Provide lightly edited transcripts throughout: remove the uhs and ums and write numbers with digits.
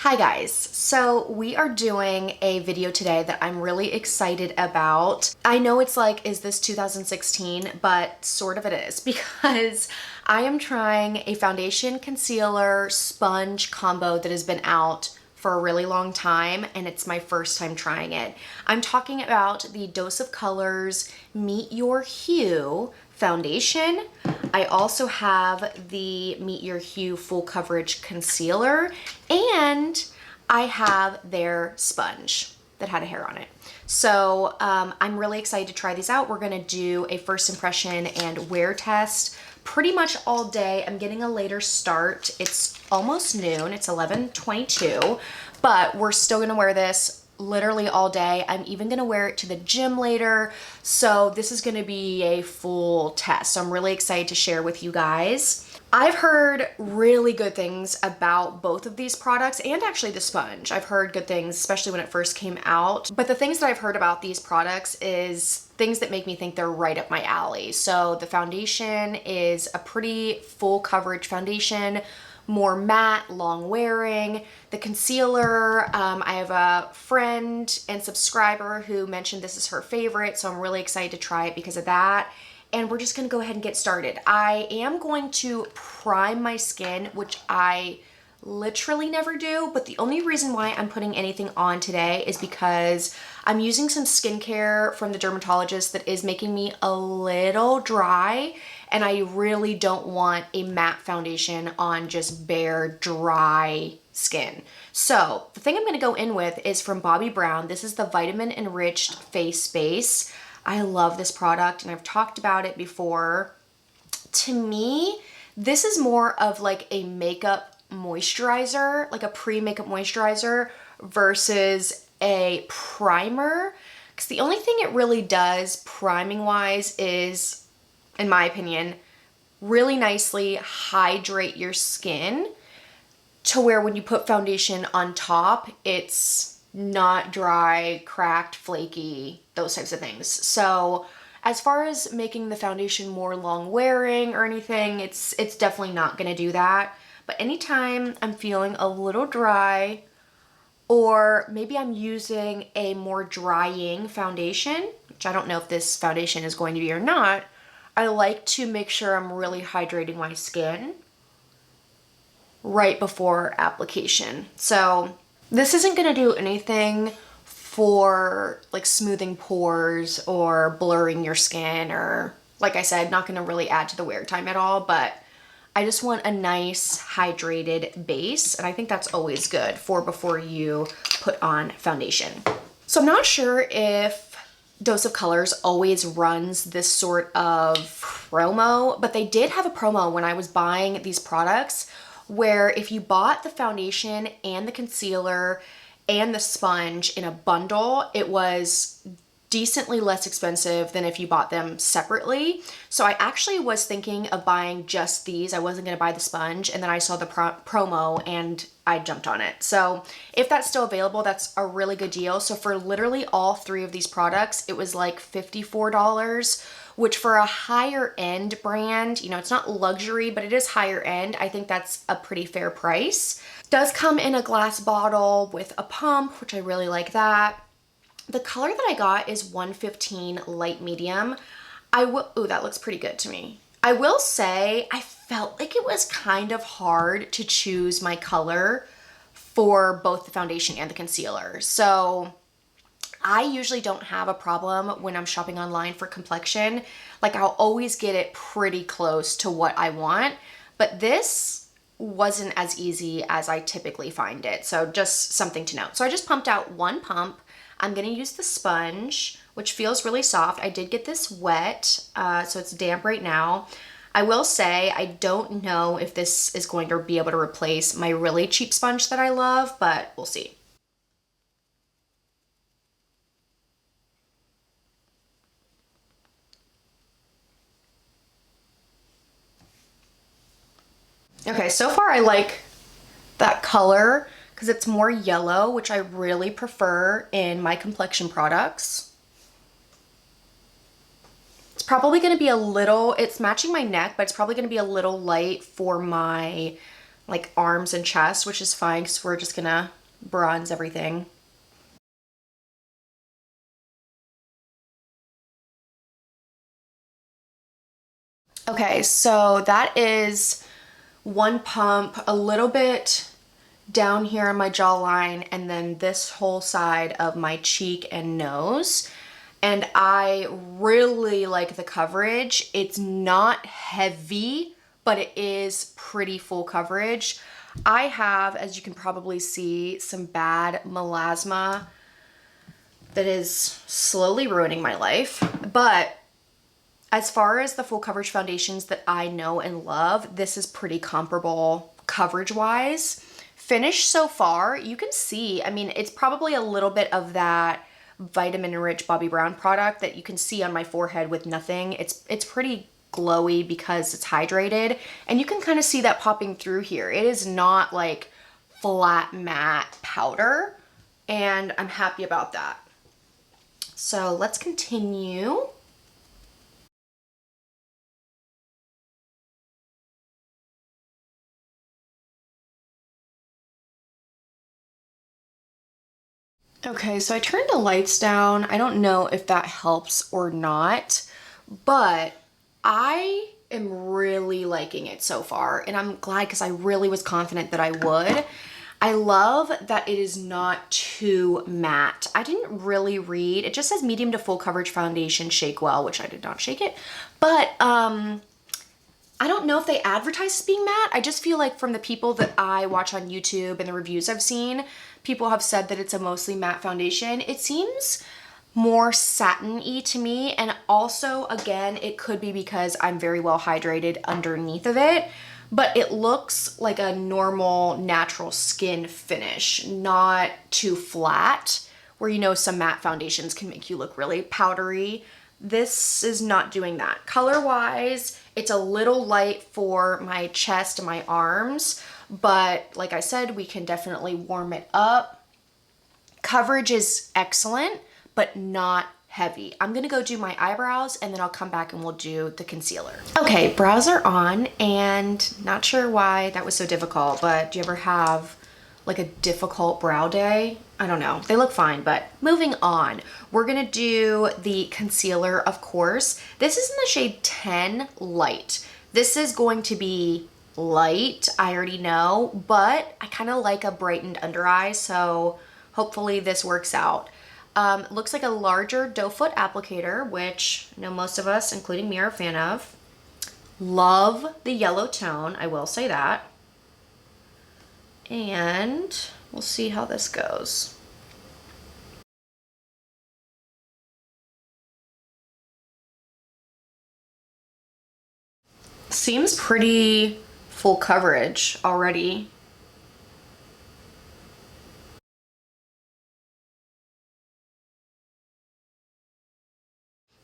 Hi guys, so we are doing a video today that I'm really excited about. I know it's like, is this 2016? But sort of it is because I am trying a foundation concealer sponge combo that has been out for a really long time and it's my first time trying it. I'm talking about the Dose of Colors Meet Your Hue foundation. I also have the Meet Your Hue full coverage concealer, and I have their sponge that had a hair on it. So I'm really excited to try these out. We're gonna do a first impression and wear test pretty much all day. I'm getting a later start. It's almost noon, it's 11:22, but we're still gonna wear this literally all day. I'm even gonna wear it to the gym later. So this is gonna be a full test. So I'm really excited to share with you guys. I've heard really good things about both of these products and actually the sponge. I've heard good things, especially when it first came out. But the things that I've heard about these products is things that make me think they're right up my alley. So the foundation is a pretty full coverage foundation, more matte, long wearing. The concealer, I have a friend and subscriber who mentioned this is her favorite, so I'm really excited to try it because of that. And we're just gonna go ahead and get started. I am going to prime my skin, which I literally never do, but the only reason why I'm putting anything on today is because I'm using some skincare from the dermatologist that is making me a little dry, and I really don't want a matte foundation on just bare, dry skin. So the thing I'm gonna go in with is from Bobbi Brown. This is the Vitamin Enriched Face Base. I love this product and I've talked about it before. To me, this is more of like a makeup moisturizer, like a pre-makeup moisturizer versus a primer. Because the only thing it really does priming wise is, in my opinion, really nicely hydrate your skin to where when you put foundation on top, it's not dry, cracked, flaky, those types of things. So as far as making the foundation more long wearing or anything, it's definitely not gonna do that. But anytime I'm feeling a little dry, or maybe I'm using a more drying foundation, which I don't know if this foundation is going to be or not, I like to make sure I'm really hydrating my skin right before application. So this isn't gonna do anything for like smoothing pores or blurring your skin, or like I said, not gonna really add to the wear time at all, but I just want a nice hydrated base, and I think that's always good for before you put on foundation. So I'm not sure if Dose of Colors always runs this sort of promo, but they did have a promo when I was buying these products where if you bought the foundation and the concealer and the sponge in a bundle, it was decently less expensive than if you bought them separately. So I actually was thinking of buying just these. I wasn't gonna buy the sponge, and then I saw the promo and I jumped on it. So if that's still available, that's a really good deal. So for literally all three of these products, it was like $54, which for a higher end brand, you know, it's not luxury, but it is higher end. I think that's a pretty fair price. It does come in a glass bottle with a pump, which I really like that. The color that I got is 115 light medium. Ooh, that looks pretty good to me. I will say I felt like it was kind of hard to choose my color for both the foundation and the concealer. So I usually don't have a problem when I'm shopping online for Complexion. Like, I'll always get it pretty close to what I want, but this wasn't as easy as I typically find it. So just something to note. So I just pumped out one pump. I'm gonna use the sponge, which feels really soft. I did get this wet, so it's damp right now. I will say I don't know if this is going to be able to replace my really cheap sponge that I love, but we'll see. Okay, so far I like that color because it's more yellow, which I really prefer in my complexion products. It's probably going to be a little, it's matching my neck, but it's probably going to be a little light for my like arms and chest, which is fine because we're just gonna bronze everything. Okay, so that is one pump, a little bit down here on my jawline, and then this whole side of my cheek and nose. And I really like the coverage. It's not heavy, but it is pretty full coverage. I have, as you can probably see, some bad melasma that is slowly ruining my life. But as far as the full coverage foundations that I know and love, this is pretty comparable coverage wise. Finish so far, you can see, I mean, it's probably a little bit of that vitamin rich Bobbi Brown product that you can see on my forehead with nothing. It's pretty glowy because it's hydrated, and you can kind of see that popping through here. It is not like flat matte powder, and I'm happy about that. So let's continue. Okay, so I turned the lights down. I don't know if that helps or not, but I am really liking it so far, and I'm glad because I really was confident that I would. I love that it is not too matte. I didn't really read, it just says medium to full coverage foundation, shake well, which I did not shake it, but I don't know if they advertise as being matte. I just feel like from the people that I watch on YouTube and the reviews I've seen, people have said that it's a mostly matte foundation. It seems more satin-y to me, and also, again, it could be because I'm very well hydrated underneath of it, but it looks like a normal natural skin finish, not too flat, where you know some matte foundations can make you look really powdery. This is not doing that. Color-wise, it's a little light for my chest and my arms, but like I said, we can definitely warm it up. Coverage is excellent, but not heavy. I'm gonna go do my eyebrows, and then I'll come back and we'll do the concealer. Okay, brows are on, and not sure why that was so difficult, but do you ever have like a difficult brow day? I don't know, they look fine, but moving on. We're gonna do the concealer, of course. This is in the shade 10 Light. This is going to be light, I already know, but I kind of like a brightened under eye, so hopefully this works out. Looks like a larger doe foot applicator, which I know most of us, including me, are a fan of. Love the yellow tone, I will say that. And we'll see how this goes. Seems pretty full coverage already.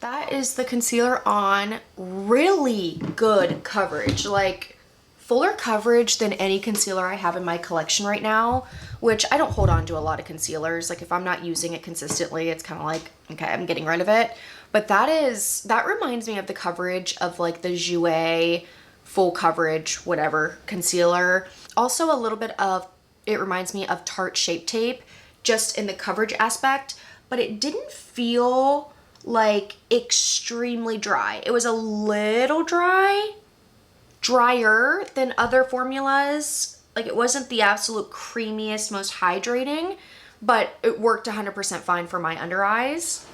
That is the concealer on. Really good coverage, like fuller coverage than any concealer I have in my collection right now, which I don't hold on to a lot of concealers. Like if I'm not using it consistently, it's kind of like, okay, I'm getting rid of it. But that reminds me of the coverage of like the Jouer full coverage, whatever, concealer. Also a little bit of, it reminds me of Tarte Shape Tape, just in the coverage aspect, but it didn't feel like extremely dry. It was a little drier than other formulas. Like it wasn't the absolute creamiest, most hydrating, but it worked 100% fine for my under eyes.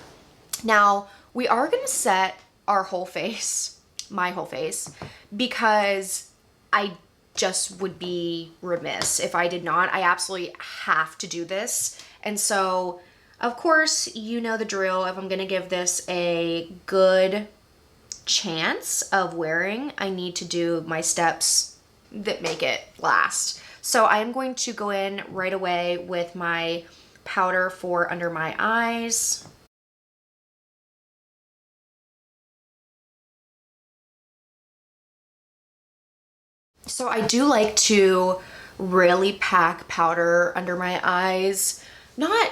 Now, we are gonna set our whole face, my whole face, because I just would be remiss if I did not. I absolutely have to do this. And so, of course, you know the drill. If I'm gonna give this a good chance of wearing, I need to do my steps that make it last. So I am going to go in right away with my powder for under my eyes. So I do like to really pack powder under my eyes. Not,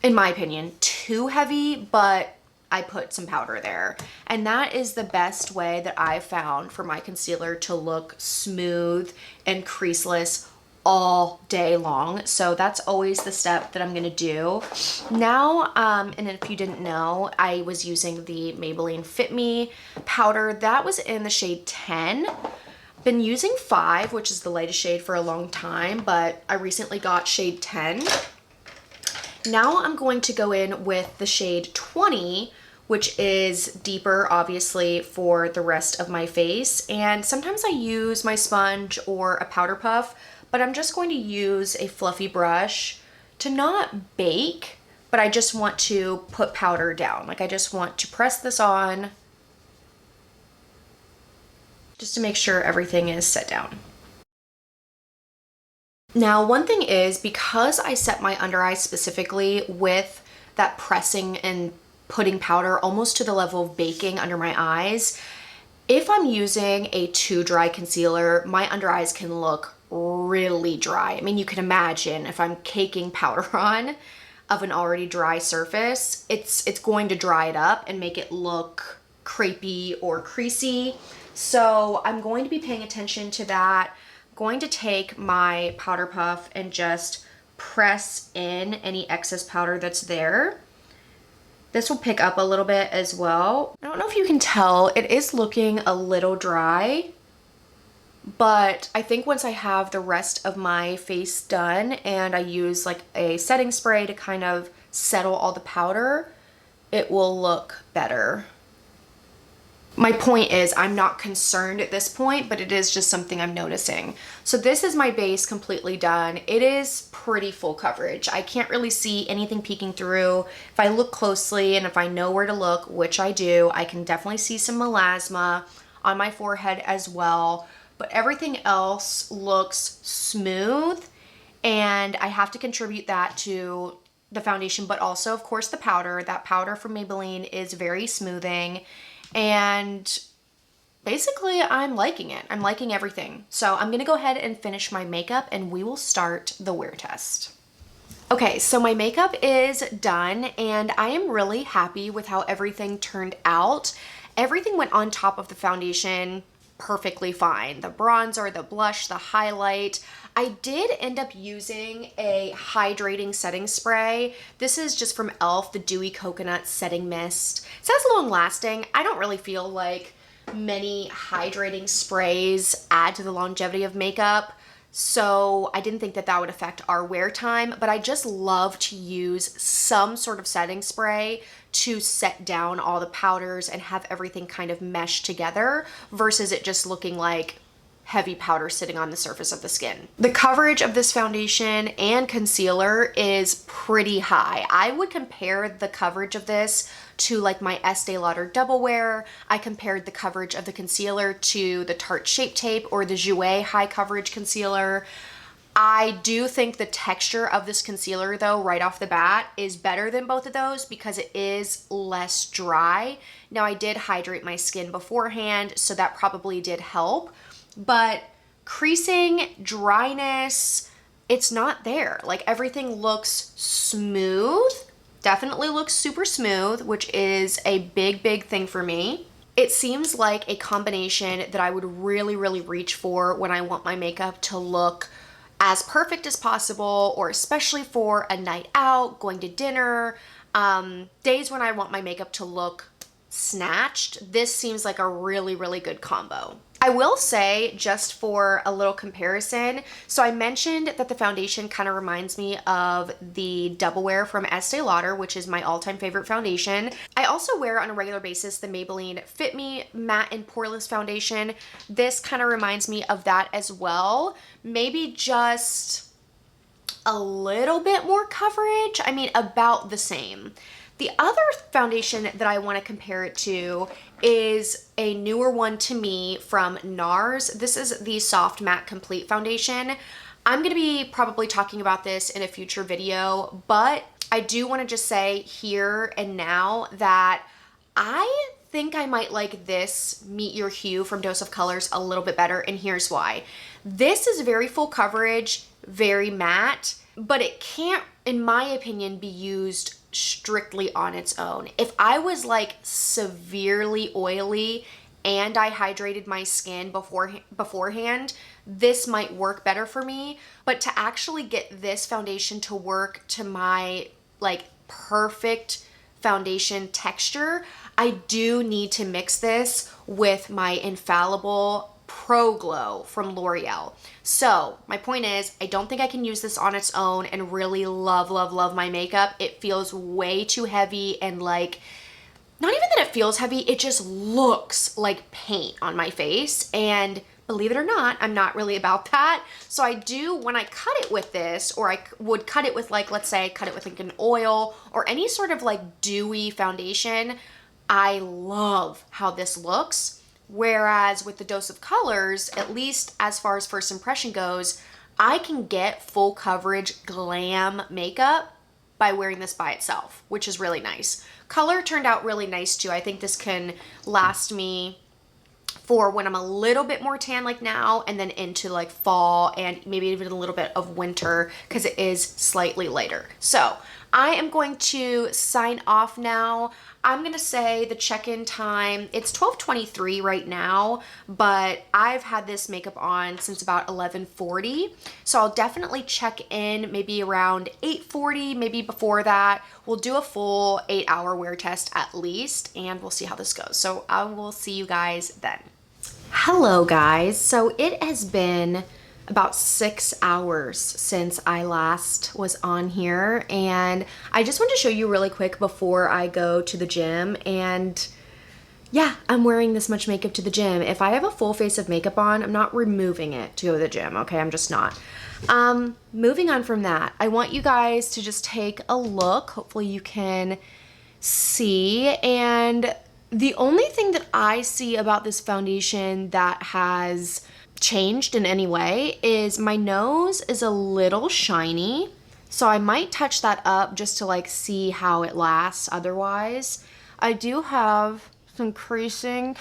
in my opinion, too heavy, but I put some powder there. And that is the best way that I've found for my concealer to look smooth and creaseless all day long. So that's always the step that I'm gonna do. Now, and if you didn't know, I was using the Maybelline Fit Me powder. That was in the shade 10. Been using 5, which is the lightest shade, for a long time, but I recently got shade 10. Now I'm going to go in with the shade 20, which is deeper, obviously, for the rest of my face. And sometimes I use my sponge or a powder puff, but I'm just going to use a fluffy brush to not bake, but I just want to put powder down. Like, I just want to press this on just to make sure everything is set down. Now, one thing is, because I set my under eyes specifically with that pressing and putting powder almost to the level of baking under my eyes, if I'm using a too dry concealer, my under eyes can look really dry. I mean, you can imagine if I'm caking powder on of an already dry surface, it's going to dry it up and make it look crepey or creasy. So I'm going to be paying attention to that. I'm going to take my powder puff and just press in any excess powder that's there. This will pick up a little bit as well. I don't know if you can tell, it is looking a little dry, but I think once I have the rest of my face done and I use like a setting spray to kind of settle all the powder, it will look better. My point is, I'm not concerned at this point, but it is just something I'm noticing. So this is my base completely done. It is pretty full coverage. I can't really see anything peeking through. If I look closely and if I know where to look, which I do, I can definitely see some melasma on my forehead as well. But everything else looks smooth, and I have to contribute that to the foundation, but also, of course, the powder. That powder from Maybelline is very smoothing. And basically, I'm liking it. I'm liking everything. So I'm gonna go ahead and finish my makeup and we will start the wear test. Okay, so my makeup is done and I am really happy with how everything turned out. Everything went on top of the foundation perfectly fine. The bronzer, the blush, the highlight. I did end up using a hydrating setting spray. This is just from e.l.f., the Dewy Coconut Setting Mist. It says long lasting. I don't really feel like many hydrating sprays add to the longevity of makeup, so I didn't think that that would affect our wear time, but I just love to use some sort of setting spray to set down all the powders and have everything kind of mesh together versus it just looking like heavy powder sitting on the surface of the skin. The coverage of this foundation and concealer is pretty high. I would compare the coverage of this to like my Estee Lauder Double Wear. I compared the coverage of the concealer to the Tarte Shape Tape or the Jouer High Coverage Concealer. I do think the texture of this concealer, though, right off the bat is better than both of those because it is less dry. Now, I did hydrate my skin beforehand, so that probably did help, but creasing, dryness, it's not there. Like, everything looks smooth, definitely looks super smooth, which is a big, big thing for me. It seems like a combination that I would really, really reach for when I want my makeup to look as perfect as possible, or especially for a night out, going to dinner, days when I want my makeup to look snatched. This seems like a really, really good combo. I will say, just for a little comparison, so I mentioned that the foundation kind of reminds me of the Double Wear from Estee Lauder, which is my all-time favorite foundation. I also wear on a regular basis the Maybelline Fit Me Matte and Poreless Foundation. This kind of reminds me of that as well. Maybe just a little bit more coverage. I mean, about the same. The other foundation that I want to compare it to is a newer one to me from NARS. This is the Soft Matte Complete Foundation. I'm going to be probably talking about this in a future video, but I do want to just say here and now that I think I might like this Meet Your Hue from Dose of Colors a little bit better, and here's why. This is very full coverage, very matte, but it can't, in my opinion, be used strictly on its own. If I was like severely oily and I hydrated my skin beforehand, this might work better for me. But to actually get this foundation to work to my like perfect foundation texture, I do need to mix this with my infallible Pro Glow from L'Oreal. So my point is, I don't think I can use this on its own and really love, love, love my makeup. It feels way too heavy, and like, not even that it feels heavy, it just looks like paint on my face. And believe it or not, I'm not really about that. So I do, when I cut it with this, or I would cut it with like, let's say I cut it with like an oil or any sort of like dewy foundation, I love how this looks. Whereas with the Dose of Colors, at least as far as first impression goes, I can get full coverage glam makeup by wearing this by itself, which is really nice. Color turned out really nice too. I think this can last me for when I'm a little bit more tan like now, and then into like fall and maybe even a little bit of winter because it is slightly lighter. So I am going to sign off now. I'm gonna say the check-in time, it's 12:23 right now, but I've had this makeup on since about 11:40. So I'll definitely check in maybe around 8:40, maybe before that. We'll do a full 8-hour wear test at least, and we'll see how this goes. So I will see you guys then. Hello guys, so it has been about 6 hours since I last was on here, and I just want to show you really quick before I go to the gym. And yeah, I'm wearing this much makeup to the gym. If I have a full face of makeup on, I'm not removing it to go to the gym, okay? I'm just not. Moving on from that, I want you guys to just take a look. Hopefully you can see, and the only thing that I see about this foundation that has changed in any way is my nose is a little shiny. So I might touch that up just to like see how it lasts otherwise. I do have some creasing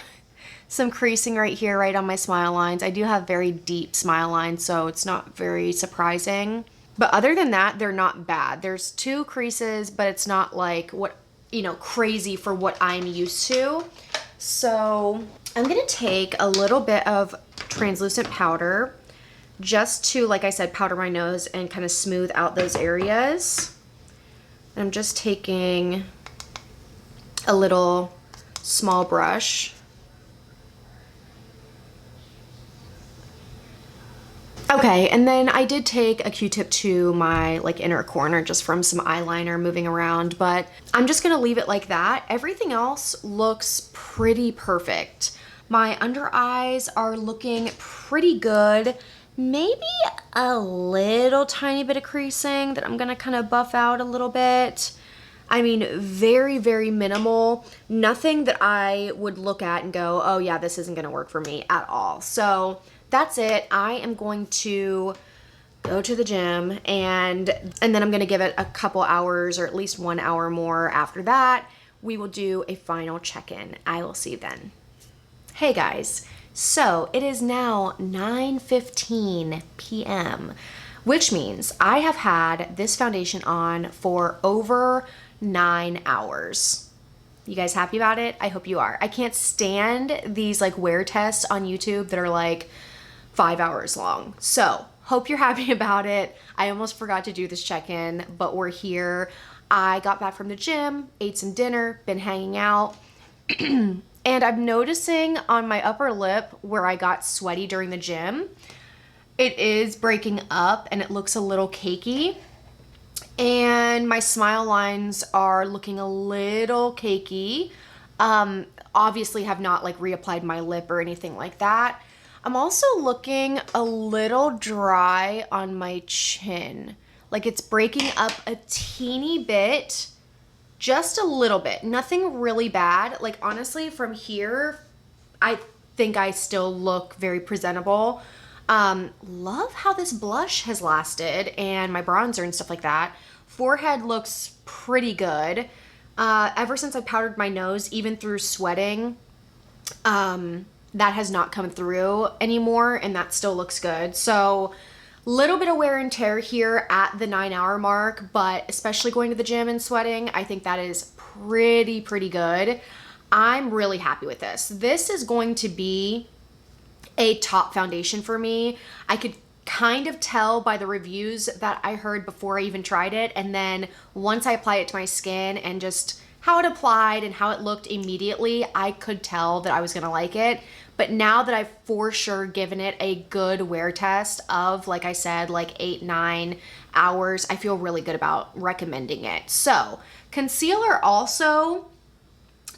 right here, right on my smile lines. I do have very deep smile lines, so it's not very surprising. But other than that, they're not bad. There's 2 creases, but it's not like what, you know, crazy for what I'm used to. So I'm gonna take a little bit of translucent powder just to, like I said, powder my nose and kind of smooth out those areas. And I'm just taking a little small brush. Okay, and then I did take a Q-tip to my like inner corner just from some eyeliner moving around, but I'm just gonna leave it like that. Everything else looks pretty perfect. My under eyes are looking pretty good. Maybe a little tiny bit of creasing that I'm gonna kind of buff out a little bit. I mean, very, very minimal. Nothing that I would look at and go, oh yeah, this isn't gonna work for me at all. So that's it. I am going to go to the gym, and then I'm gonna give it a couple hours, or at least 1 hour more after that. We will do a final check-in. I will see you then. Hey guys, so it is now 9:15 p.m., which means I have had this foundation on for over 9 hours. You guys happy about it? I hope you are. I can't stand these like wear tests on YouTube that are like 5 hours long. So hope you're happy about it. I almost forgot to do this check-in, but we're here. I got back from the gym, ate some dinner, been hanging out. And I'm noticing on my upper lip where I got sweaty during the gym, it is breaking up and it looks a little cakey. And my smile lines are looking a little cakey. Obviously have not like reapplied my lip or anything like that. I'm also looking a little dry on my chin. Like it's breaking up a teeny bit. Just a little bit, nothing really bad. Like honestly, from here, I think I still look very presentable. Love how this blush has lasted and my bronzer and stuff like that. Forehead looks pretty good. Ever since I powdered my nose, even through sweating, that has not come through anymore, and that still looks good. So Little bit of wear and tear here at the 9-hour mark, but especially going to the gym and sweating, I think that is pretty good. I'm really happy with this. This is going to be a top foundation for me. I could kind of tell by the reviews that I heard before I even tried it, and then once I apply it to my skin and just how it applied and how it looked immediately, I could tell that I was gonna like it. But now that I've for sure given it a good wear test of, like I said, like 8-9 hours, I feel really good about recommending it. So concealer also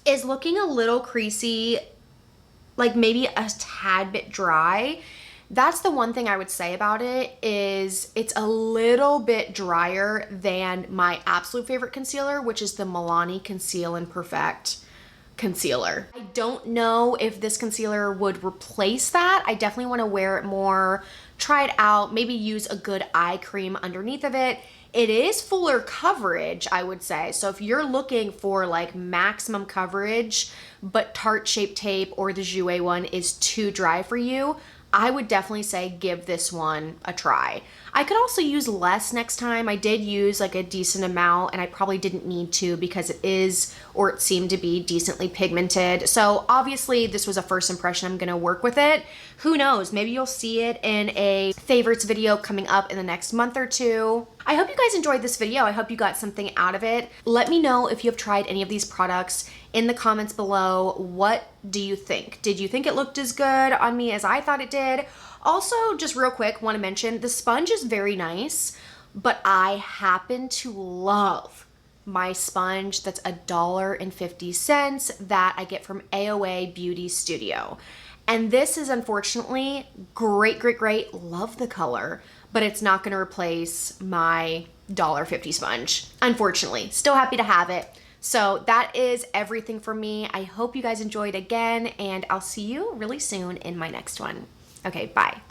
is looking a little creasy, like maybe a tad bit dry. That's the one thing I would say about it, is it's a little bit drier than my absolute favorite concealer, which is the Milani Conceal and Perfect concealer. I don't know if this concealer would replace that. I definitely want to wear it more, try it out, maybe use a good eye cream underneath of it. It is fuller coverage, I would say. So if you're looking for like maximum coverage, but Tarte Shape Tape or the Jouer one is too dry for you, I would definitely say give this one a try. I could also use less next time. I did use like a decent amount, and I probably didn't need to because it is, or it seemed to be, decently pigmented. So obviously this was a first impression. I'm gonna work with it. Who knows, maybe you'll see it in a favorites video coming up in the next month or two. I hope you guys enjoyed this video. I hope you got something out of it. Let me know if you have tried any of these products in the comments below. What do you think? Did you think it looked as good on me as I thought it did? Also, just real quick, want to mention the sponge is very nice, but I happen to love my sponge that's $1.50 that I get from AOA Beauty Studio. And this is unfortunately great. Love the color, but it's not going to replace my $1.50 sponge. Unfortunately, still happy to have it. So that is everything for me. I hope you guys enjoyed again, and I'll see you really soon in my next one. Okay, bye.